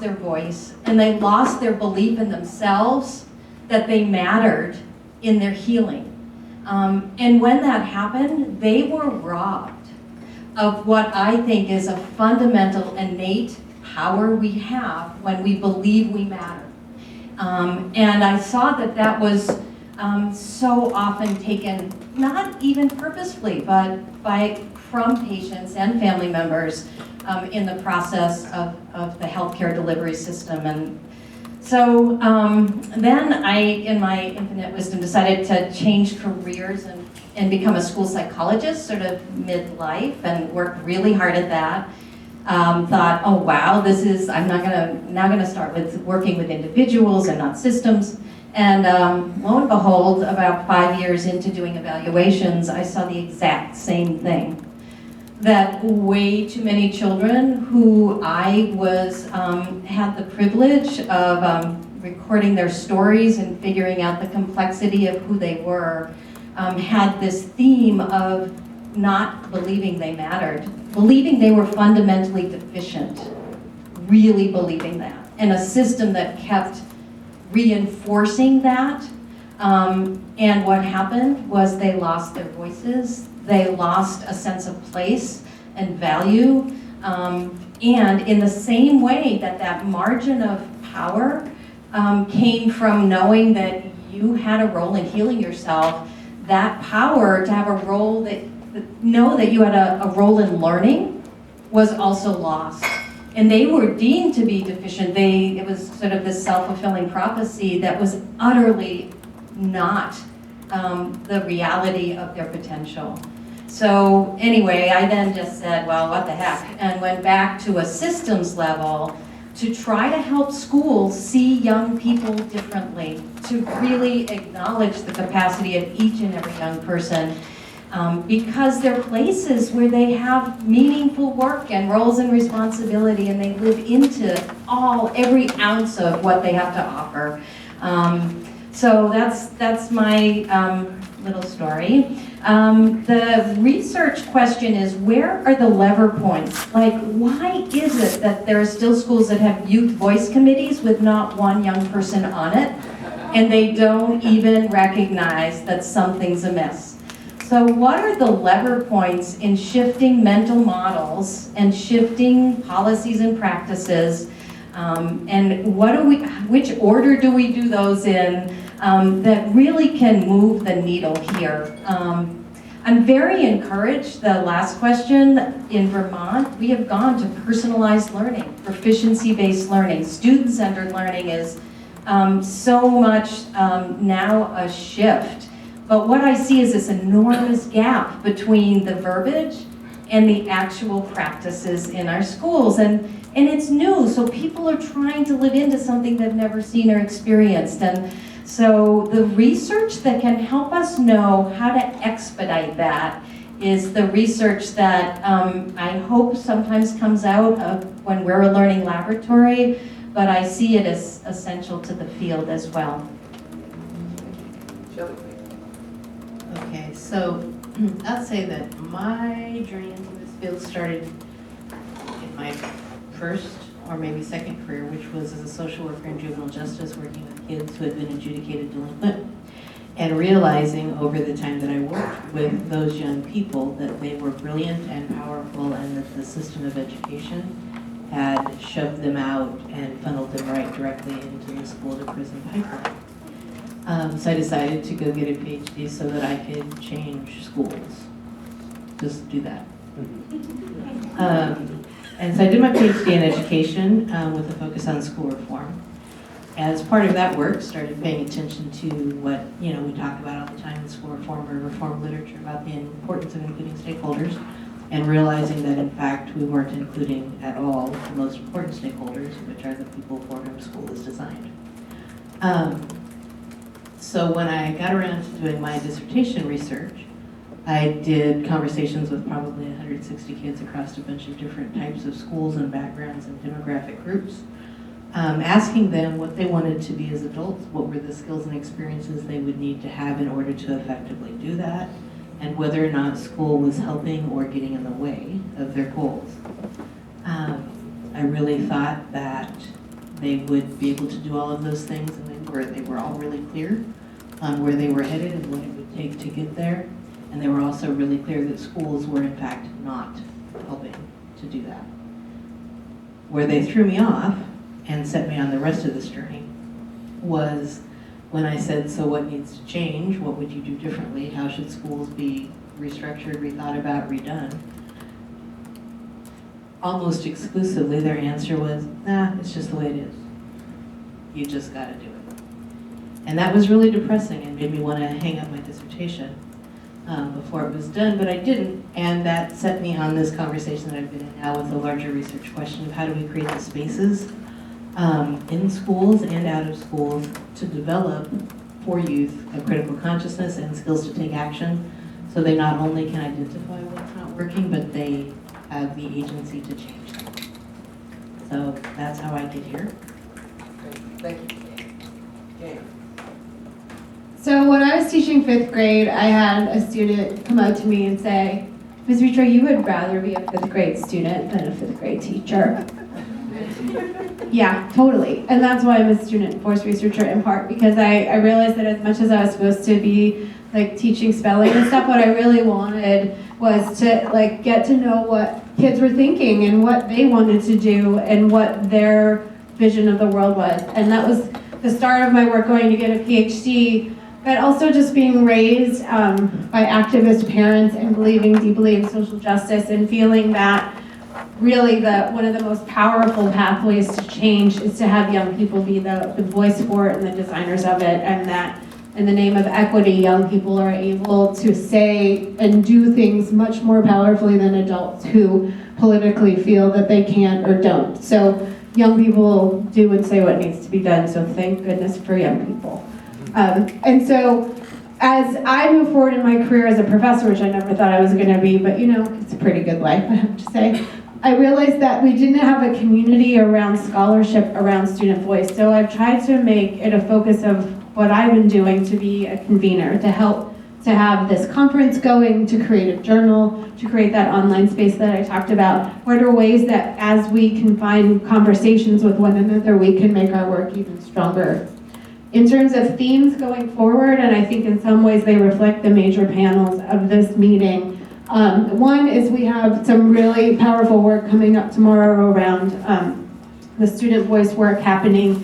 their voice and they lost their belief in themselves that they mattered in their healing. And when that happened, they were robbed of what I think is a fundamental innate power we have when we believe we matter. And I saw that that was so often taken, not even purposefully, but from patients and family members in the process of the healthcare delivery system. And so then I, in my infinite wisdom, decided to change careers and become a school psychologist, sort of midlife, and worked really hard at that. Thought, oh wow, I'm now gonna start with working with individuals and not systems. And lo and behold, about 5 years into doing evaluations, I saw the exact same thing. That way too many children who I was had the privilege of recording their stories and figuring out the complexity of who they were, had this theme of not believing they mattered, believing they were fundamentally deficient, really believing that, and a system that kept reinforcing that. And what happened was they lost their voices, they lost a sense of place and value, and in the same way that margin of power came from knowing that you had a role in healing yourself, that power to have a role know that you had a role in learning was also lost. And they were deemed to be deficient. It was sort of this self-fulfilling prophecy that was utterly not the reality of their potential. So anyway, I then just said, well, what the heck, and went back to a systems level to try to help schools see young people differently, to really acknowledge the capacity of each and every young person, because they're places where they have meaningful work and roles and responsibility, and they live into every ounce of what they have to offer. So that's my little story. The research question is, where are the lever points? Like, why is it that there are still schools that have youth voice committees with not one young person on it, and they don't even recognize that something's amiss? So what are the lever points in shifting mental models and shifting policies and practices? And which order do we do those in that really can move the needle here? I'm very encouraged, the last question, in Vermont, we have gone to personalized learning, proficiency-based learning. Student-centered learning is so much now a shift. But what I see is this enormous gap between the verbiage and the actual practices in our schools. And it's new, so people are trying to live into something they've never seen or experienced. And so the research that can help us know how to expedite that is the research that I hope sometimes comes out of when we're a learning laboratory, but I see it as essential to the field as well. Okay, so I'll say that my journey into this field started in my first or maybe second career, which was as a social worker in juvenile justice, working with kids who had been adjudicated delinquent, and realizing over the time that I worked with those young people that they were brilliant and powerful, and that the system of education had shoved them out and funneled them right directly into the school to prison pipeline. So I decided to go get a PhD so that I could change schools. Just do that. And so I did my PhD in education with a focus on school reform. As part of that work, started paying attention to what we talk about all the time in school reform or reform literature about the importance of including stakeholders, and realizing that in fact we weren't including at all the most important stakeholders, which are the people for whom school is designed. So when I got around to doing my dissertation research, I did conversations with probably 160 kids across a bunch of different types of schools and backgrounds and demographic groups, asking them what they wanted to be as adults, what were the skills and experiences they would need to have in order to effectively do that, and whether or not school was helping or getting in the way of their goals. I really thought that they would be able to do all of those things, and they were all really clear on where they were headed and what it would take to get there. And they were also really clear that schools were in fact not helping to do that. Where they threw me off and set me on the rest of this journey was when I said, so what needs to change? What would you do differently? How should schools be restructured, rethought about, redone? Almost exclusively their answer was, nah, it's just the way it is. You just gotta do it. And that was really depressing and made me want to hang up my dissertation before it was done, but I didn't. And that set me on this conversation that I've been in now with a larger research question of how do we create the spaces in schools and out of schools to develop for youth a critical consciousness and skills to take action, so they not only can identify what's not working, but they have the agency to change them. So that's how I get here. Thank you. Jane. So when I was teaching 5th grade, I had a student come up to me and say, Ms. Richter, you would rather be a 5th grade student than a 5th grade teacher. Yeah, totally. And that's why I'm a student force researcher in part, because I realized that as much as I was supposed to be like teaching spelling and stuff, what I really wanted was to like get to know what kids were thinking and what they wanted to do and what their vision of the world was. And that was the start of my work going to get a PhD, but also just being raised by activist parents and believing deeply in social justice and feeling that really one of the most powerful pathways to change is to have young people be the voice for it and the designers of it, and that in the name of equity, young people are able to say and do things much more powerfully than adults who politically feel that they can't or don't. So young people do and say what needs to be done, so thank goodness for young people. And so as I move forward in my career as a professor, which I never thought I was going to be, but you know, it's a pretty good life, I have to say, I realized that we didn't have a community around scholarship around student voice. So I've tried to make it a focus of what I've been doing to be a convener, to help to have this conference going, to create a journal, to create that online space that I talked about. What are ways that as we can find conversations with one another, we can make our work even stronger? In terms of themes going forward, and I think in some ways they reflect the major panels of this meeting, one is we have some really powerful work coming up tomorrow around the student voice work happening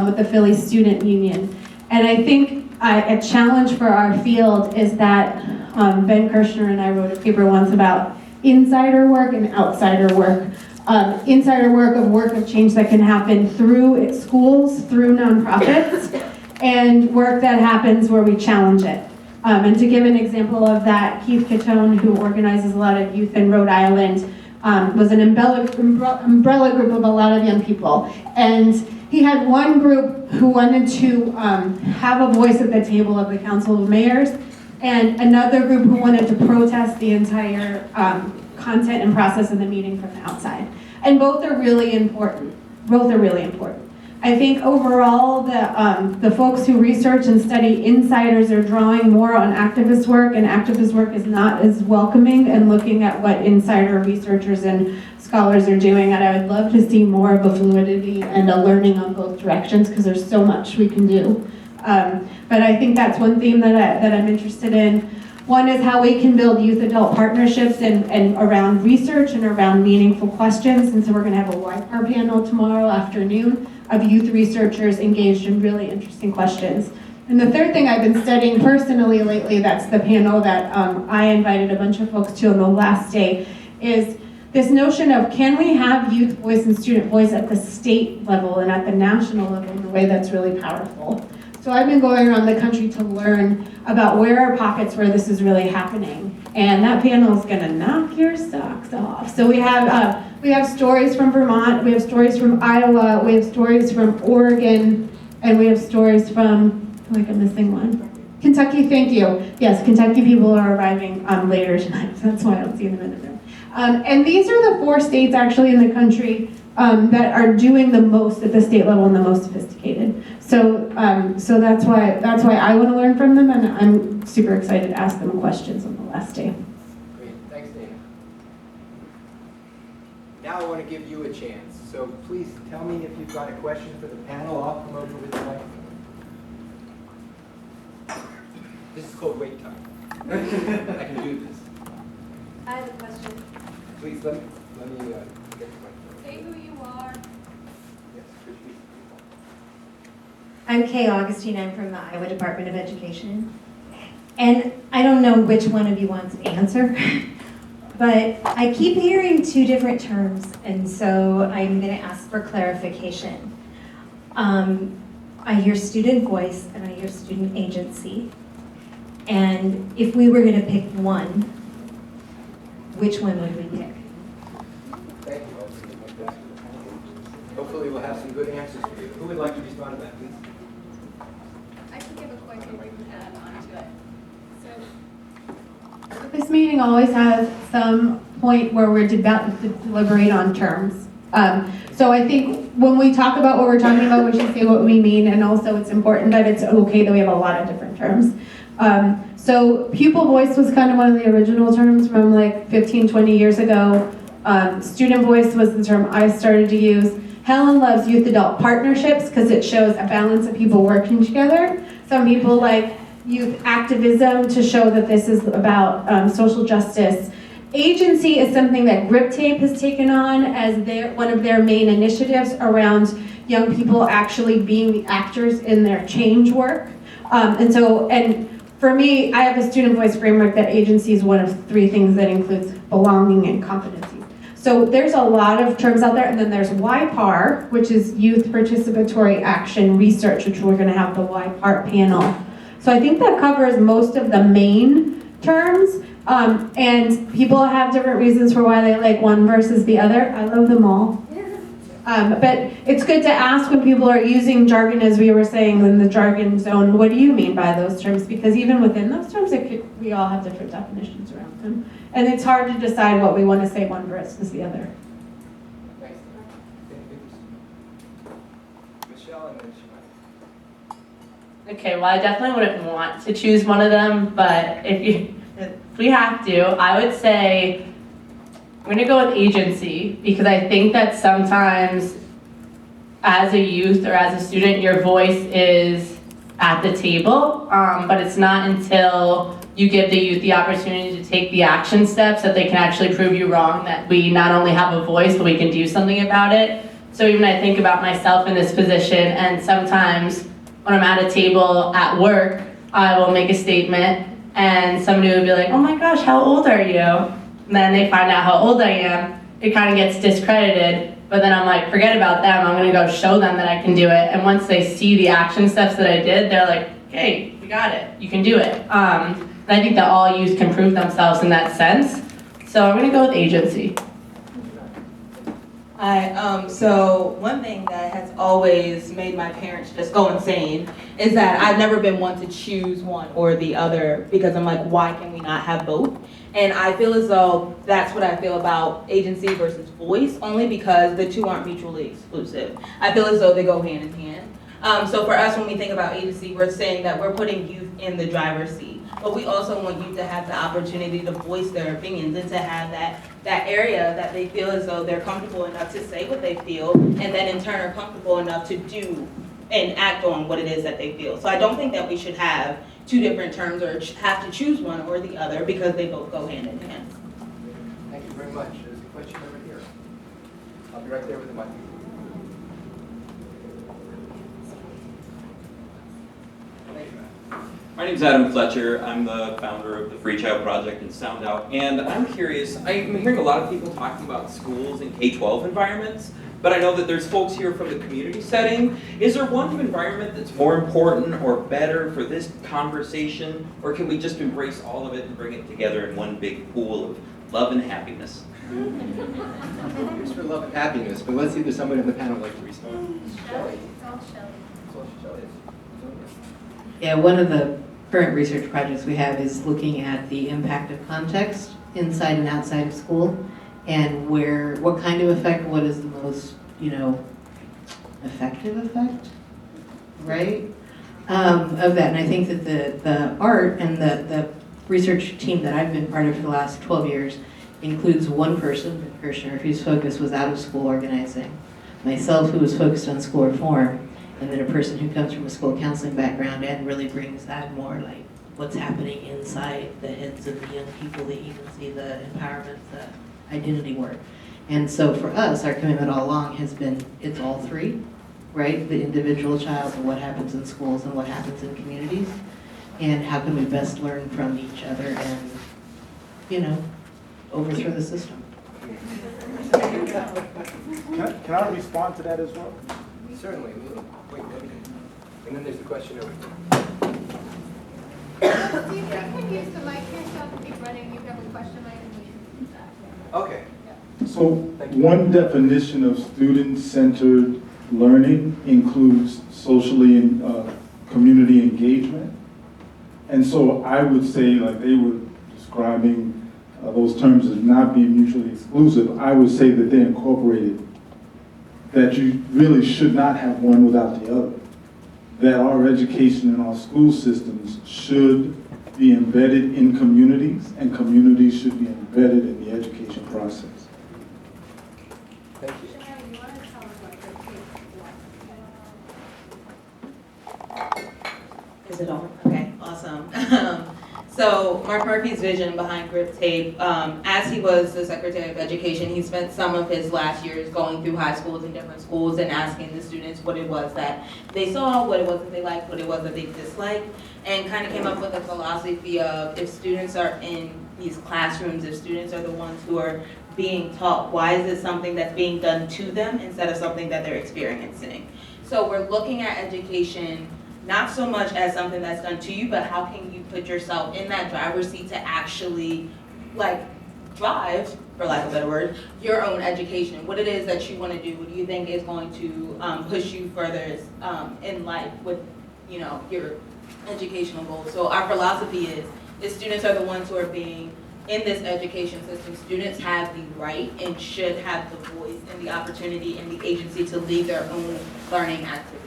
with the Philly Student Union. And I think a challenge for our field is that Ben Kirshner and I wrote a paper once about insider work and outsider work. Insider work of change that can happen through schools, through nonprofits, and work that happens where we challenge it. And to give an example of that, Keith Catone, who organizes a lot of youth in Rhode Island, was an umbrella group of a lot of young people. And he had one group who wanted to have a voice at the table of the Council of Mayors, and another group who wanted to protest the entire content and process of the meeting from the outside. And both are really important. Both are really important. I think overall the folks who research and study insiders are drawing more on activist work, and activist work is not as welcoming and looking at what insider researchers and scholars are doing. And I would love to see more of a fluidity and a learning on both directions, because there's so much we can do. But I think that's one theme that I'm interested in. One is how we can build youth-adult partnerships and around research and around meaningful questions. And so we're going to have a YPAR panel tomorrow afternoon of youth researchers engaged in really interesting questions. And the third thing I've been studying personally lately, that's the panel that I invited a bunch of folks to on the last day, is this notion of can we have youth voice and student voice at the state level and at the national level in a way that's really powerful. So I've been going around the country to learn about where are pockets where this is really happening. And that panel is gonna knock your socks off. So we have stories from Vermont, we have stories from Iowa, we have stories from Oregon, and we have stories from, I feel like I'm missing one. Kentucky, thank you. Yes, Kentucky people are arriving later tonight, so that's why I don't see them in the room. And these are the 4 states actually in the country that are doing the most at the state level and the most sophisticated. So that's why I want to learn from them, and I'm super excited to ask them questions on the last day. Great, thanks, Dana. Now I want to give you a chance. So please tell me if you've got a question for the panel. I'll come over with the microphone. This is called wait time. I can do this. I have a question. Please let me get the microphone. Say who you are. Yes, Christy. I'm Kay Augustine. I'm from the Iowa Department of Education. And I don't know which one of you wants to answer, but I keep hearing two different terms, and so I'm going to ask for clarification. I hear student voice and I hear student agency. And if we were going to pick one, which one would we pick? Thank you. Hopefully we'll have some good answers for you. Who would like to respond to that, please? I can give a quick and we can add on to it. So, This meeting always has some point where we're deliberate on terms. So I think when we talk about what we're talking about, we should say what we mean, and also it's important that it's okay that we have a lot of different terms. So pupil voice was kind of one of the original terms from like 15, 20 years ago. Student voice was the term I started to use. Helen loves youth-adult partnerships because it shows a balance of people working together. Some people like youth activism to show that this is about social justice. Agency is something that Grip Tape has taken on as one of their main initiatives around young people actually being the actors in their change work. And for me, I have a student voice framework that agency is one of three things that includes belonging and competency. So there's a lot of terms out there, and then there's YPAR, which is Youth Participatory Action Research, which we're gonna have the YPAR panel. So I think that covers most of the main terms, and people have different reasons for why they like one versus the other. I love them all. But it's good to ask when people are using jargon, as we were saying in the jargon zone, what do you mean by those terms? Because even within those terms, we all have different definitions around them. And it's hard to decide what we want to say one versus the other. Thanks. Michelle and then Shemai. Okay, well, I definitely wouldn't want to choose one of them, but if we have to, I would say I'm gonna go with agency, because I think that sometimes as a youth or as a student, your voice is at the table, but it's not until you give the youth the opportunity to take the action steps that they can actually prove you wrong, that we not only have a voice, but we can do something about it. So even I think about myself in this position, and sometimes when I'm at a table at work, I will make a statement and somebody will be like, oh my gosh, how old are you? And then they find out how old I am. It kind of gets discredited, but then I'm like, forget about them. I'm gonna go show them that I can do it. And once they see the action steps that I did, they're like, okay, we got it. You can do it. And I think that all youth can prove themselves in that sense. So I'm gonna go with agency. Hi, so one thing that has always made my parents just go insane is that I've never been one to choose one or the other, because I'm like, why can we not have both? And I feel as though that's what I feel about agency versus voice, only because the two aren't mutually exclusive. I feel as though they go hand in hand. So for us, when we think about agency, we're saying that we're putting youth in the driver's seat, but we also want youth to have the opportunity to voice their opinions and to have that area that they feel as though they're comfortable enough to say what they feel, and then in turn are comfortable enough to do and act on what it is that they feel. So I don't think that we should have two different terms or have to choose one or the other, because they both go hand in hand. Thank you very much. There's a question over here. I'll be right there with the mic. Thank you, Matt. My name is Adam Fletcher. I'm the founder of the Free Child Project and Sound Out. And I'm curious, I'm hearing a lot of people talking about schools and K-12 environments, but I know that there's folks here from the community setting. Is there one environment that's more important or better for this conversation, or can we just embrace all of it and bring it together in one big pool of love and happiness? Here's for love and happiness, but let's see if there's somebody on the panel who'd like to respond. Shelley, it's all Shelley. It's all Shelley. Yeah, one of the current research projects we have is looking at the impact of context inside and outside of school, and what kind of effect, what is the most, effective effect, right, of that. And I think that the art and the research team that I've been part of for the last 12 years includes one person, the Kirshner, whose focus was out of school organizing. myself who was focused on school reform, and then a person who comes from a school counseling background and really brings that more like what's happening inside the heads of the young people, the agency, the empowerment, the identity work. And so for us, our commitment all along has been, it's all three, right? The individual child and what happens in schools and what happens in communities. And how can we best learn from each other and, you know, overthrow the system. Can I respond to that as well? Certainly. Wait, and then there's the question over Steve, you can use the mic yourself and keep running. You have a question later. Okay. So one definition of student-centered learning includes socially and community engagement. And so I would say, like they were describing those terms as not being mutually exclusive, I would say that they're incorporated, that you really should not have one without the other. That our education and our school systems should be embedded in communities, and communities should be embedded in the education process. Thank you. You want to tell us about your Is it on? Okay, awesome. So Mark Murphy's vision behind Grip Tape, as he was the Secretary of Education, he spent some of his last years going through high schools and different schools and asking the students what it was that they saw, what it was that they liked, what it was that they disliked, and kind of came up with a philosophy of if students are in these classrooms, if students are the ones who are being taught, why is it something that's being done to them instead of something that they're experiencing? So we're looking at education not so much as something that's done to you, but how can you put yourself in that driver's seat to actually like drive, for lack of a better word, your own education, what it is that you want to do, what do you think is going to push you further in life with, you know, your educational goals. So our philosophy is students are the ones who are being in this education system. Students have the right and should have the voice and the opportunity and the agency to lead their own learning activities.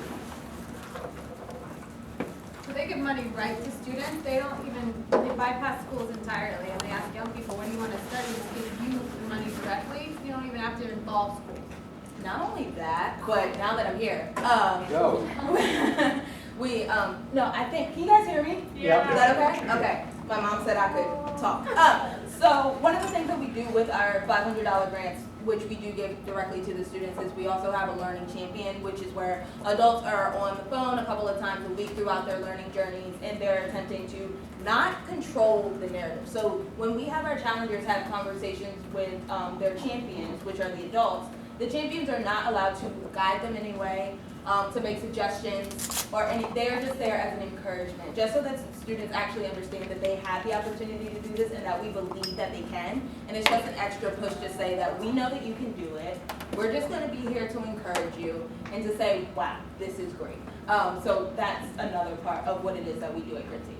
So they give money right to students. They don't even, they bypass schools entirely and they ask young people, what do you want to study? They give you the money directly. You don't even have to involve schools. Not only that, but now that I'm here, Go. no, I think, can you guys hear me? Yeah. Is that okay? Okay. My mom said I could talk. So one of the things that we do with our $500 grants, which we do give directly to the students, is we also have a learning champion, which is where adults are on the phone a couple of times a week throughout their learning journeys, and they're attempting to not control the narrative. So when we have our challengers have conversations with their champions, which are the adults, the champions are not allowed to guide them in any way, to make suggestions or any, they're just there as an encouragement, just so that students actually understand that they have the opportunity to do this and that we believe that they can. And it's just an extra push to say that we know that you can do it. We're just gonna be here to encourage you and to say, wow, this is great. So that's another part of what it is that we do at Grit Tape.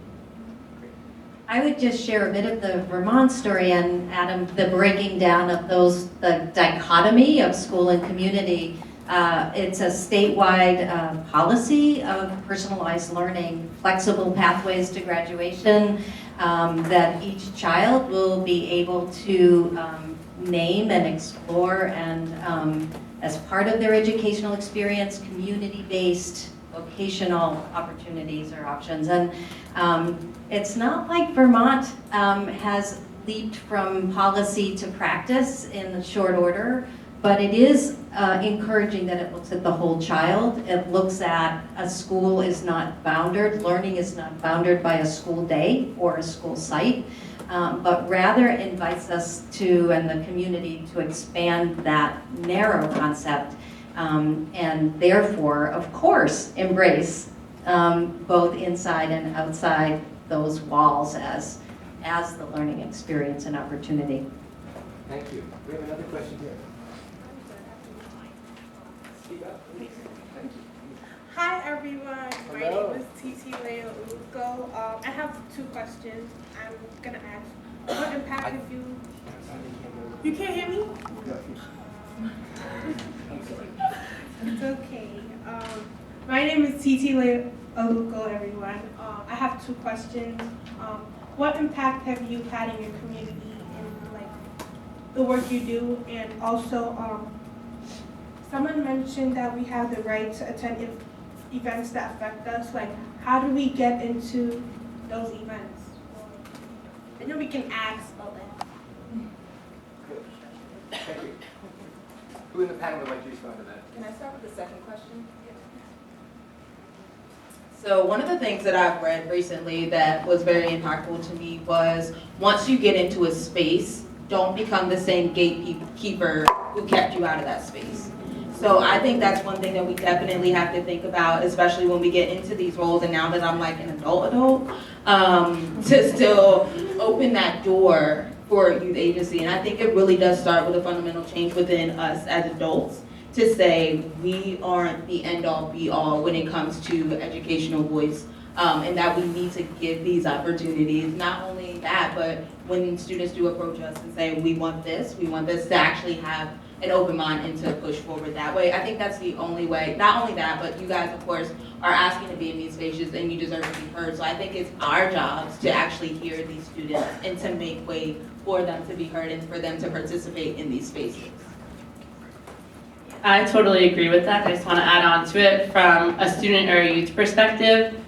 I would just share a bit of the Vermont story, and Adam, the breaking down of those, the dichotomy of school and community. It's a statewide policy of personalized learning, flexible pathways to graduation, that each child will be able to name and explore, and as part of their educational experience, community-based vocational opportunities or options. And it's not like Vermont has leaped from policy to practice in short order, but it is encouraging that it looks at the whole child. It looks at a school is not bounded, learning is not bounded by a school day or a school site, but rather invites us to, and the community, to expand that narrow concept, and therefore, of course, embrace both inside and outside those walls as the learning experience and opportunity. Thank you. We have another question here. Speak up, please. Thank you. Hi everyone, my Hello. name is Titi Leo Ugo. I have two questions I'm gonna ask. What impact have you? You can't hear me? It's okay. My name is Titi Leo Ugo, everyone. I have two questions. What impact have you had in your community in like the work you do, and also someone mentioned that we have the right to attend events that affect us. Like, how do we get into those events? I know we can ask, but like. Good. Thank you. Who in the panel would like to respond to that? Can I start with the second question? So one of the things that I've read recently that was very impactful to me was once you get into a space, don't become the same gatekeeper who kept you out of that space. So I think that's one thing that we definitely have to think about, especially when we get into these roles, and now that I'm like an adult, to still open that door for youth agency. And I think it really does start with a fundamental change within us as adults to say we aren't the end-all be-all when it comes to educational voice, and that we need to give these opportunities. Not only that, but when students do approach us and say, we want this, to actually have an open mind and to push forward that way. I think that's the only way. Not only that, but you guys, of course, are asking to be in these spaces and you deserve to be heard. So I think it's our jobs to actually hear these students and to make way for them to be heard and for them to participate in these spaces. I totally agree with that. I just want to add on to it from a student or a youth perspective.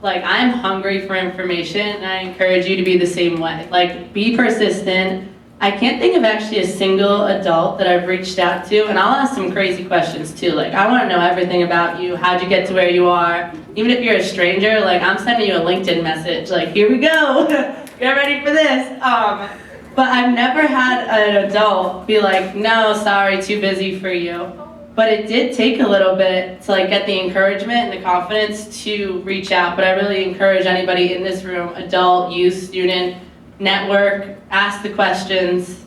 Like, I'm hungry for information, and I encourage you to be the same way. Like, be persistent. I can't think of actually a single adult that I've reached out to, and I'll ask some crazy questions too. Like, I want to know everything about you. How'd you get to where you are? Even if you're a stranger, like, I'm sending you a LinkedIn message. Like, here we go. Get ready for this. But I've never had an adult be like, no, sorry, too busy for you. But it did take a little bit to like get the encouragement and the confidence to reach out. But I really encourage anybody in this room, adult, youth, student, network, ask the questions.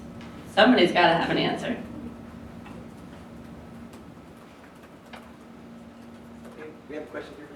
Somebody's got to have an answer. Okay, we have a question here.